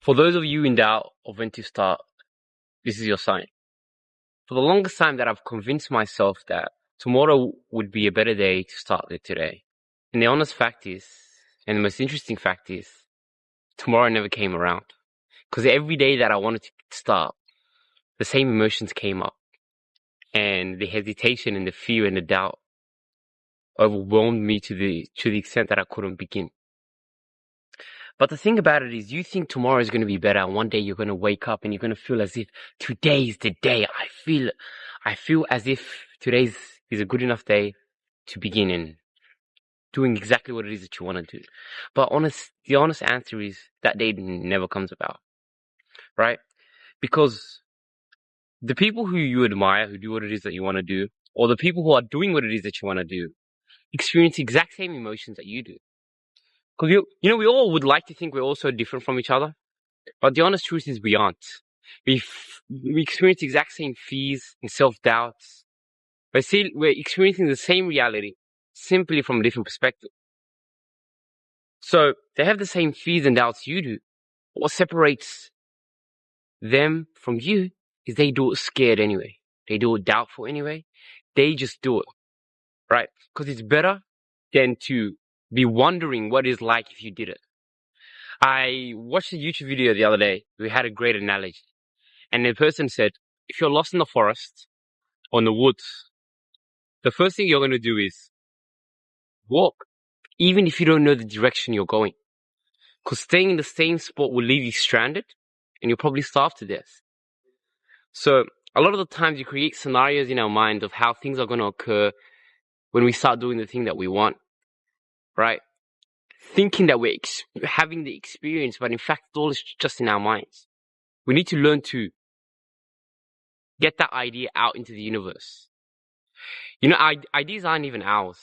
For those of you in doubt of when to start, this is your sign. For the longest time that I've convinced myself that tomorrow would be a better day to start than today. And the honest fact is, and the most interesting fact is, tomorrow never came around. Because every day that I wanted to start, the same emotions came up. And the hesitation and the fear and the doubt overwhelmed me to the extent that I couldn't begin. But the thing about it is, you think tomorrow is going to be better, and one day you're going to wake up and you're going to feel as if today is the day. I feel as if today is a good enough day to begin in doing exactly what it is that you want to do. But the honest answer is that day never comes about, right? Because the people who you admire, who do what it is that you want to do, or the people who are doing what it is that you want to do, experience the exact same emotions that you do. Because we all would like to think we're all so different from each other, but the honest truth is we aren't. We experience the exact same fears and self-doubts. We're experiencing the same reality, simply from a different perspective. So they have the same fears and doubts you do. What separates them from you is they do it scared anyway. They do it doubtful anyway. They just do it, right? Because it's better than to be wondering what it's like if you did it. I watched a YouTube video the other day. We had a great analogy. And the person said, if you're lost in the forest or in the woods, the first thing you're going to do is walk, even if you don't know the direction you're going. Because staying in the same spot will leave you stranded and you'll probably starve to death. So a lot of the times you create scenarios in our mind of how things are going to occur when we start doing the thing that we want, right? Thinking that we're having the experience, but in fact, it's all just in our minds. We need to learn to get that idea out into the universe. Ideas aren't even ours.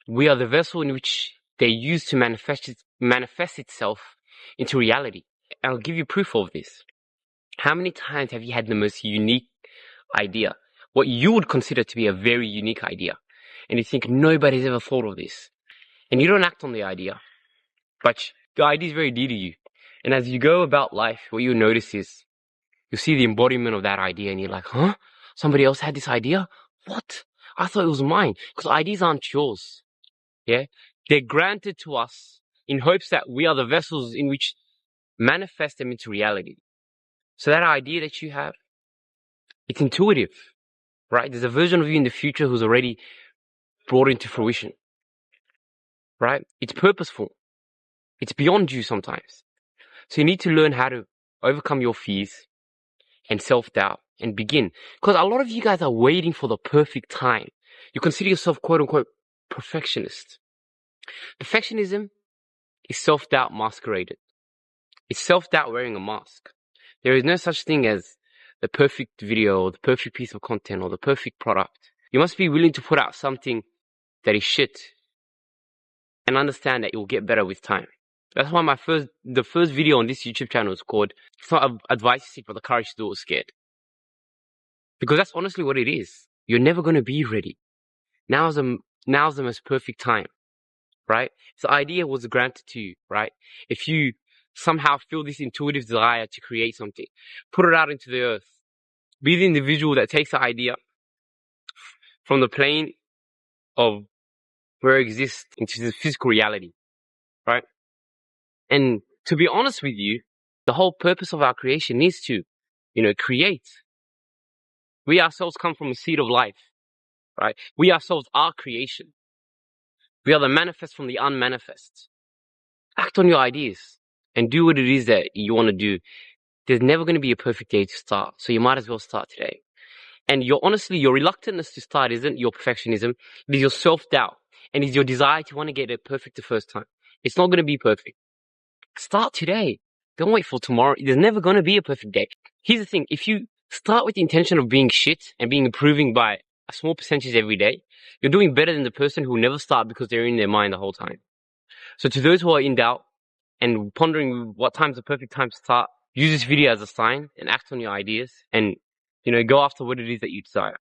We are the vessel in which they use to manifest itself into reality. And I'll give you proof of this. How many times have you had the most unique idea? What you would consider to be a very unique idea. And you think nobody's ever thought of this. And you don't act on the idea. But the idea is very dear to you. And as you go about life, what you'll notice is you'll see the embodiment of that idea and you're like, huh? Somebody else had this idea? What? I thought it was mine. Because ideas aren't yours. Yeah? They're granted to us in hopes that we are the vessels in which manifest them into reality. So that idea that you have, it's intuitive, right? There's a version of you in the future who's already brought into fruition, right? It's purposeful. It's beyond you sometimes. So you need to learn how to overcome your fears and self-doubt and begin. Because a lot of you guys are waiting for the perfect time. You consider yourself quote-unquote perfectionist. Perfectionism is self-doubt masqueraded. It's self-doubt wearing a mask. There is no such thing as the perfect video or the perfect piece of content or the perfect product. You must be willing to put out something that is shit and understand that it will get better with time. That's why the first video on this YouTube channel is called, it's not advice you seek, but the courage to do it scared. Because that's honestly what it is. You're never going to be ready. Now's the most perfect time, right? The idea was granted to you, right? If you somehow feel this intuitive desire to create something, put it out into the earth. Be the individual that takes the idea from the plane of where it exists into the physical reality, right? And to be honest with you, the whole purpose of our creation is to, create. We ourselves come from a seed of life, right? We ourselves are creation. We are the manifest from the unmanifest. Act on your ideas and do what it is that you want to do. There's never going to be a perfect day to start, so you might as well start today. And your reluctantness to start isn't your perfectionism, it is your self-doubt, and it's your desire to want to get it perfect the first time. It's not going to be perfect. Start today. Don't wait for tomorrow. There's never going to be a perfect day. Here's the thing. If you start with the intention of being shit and being improving by a small percentage every day, you're doing better than the person who will never start because they're in their mind the whole time. So to those who are in doubt and pondering what time's the perfect time to start, use this video as a sign and act on your ideas and, go after what it is that you desire.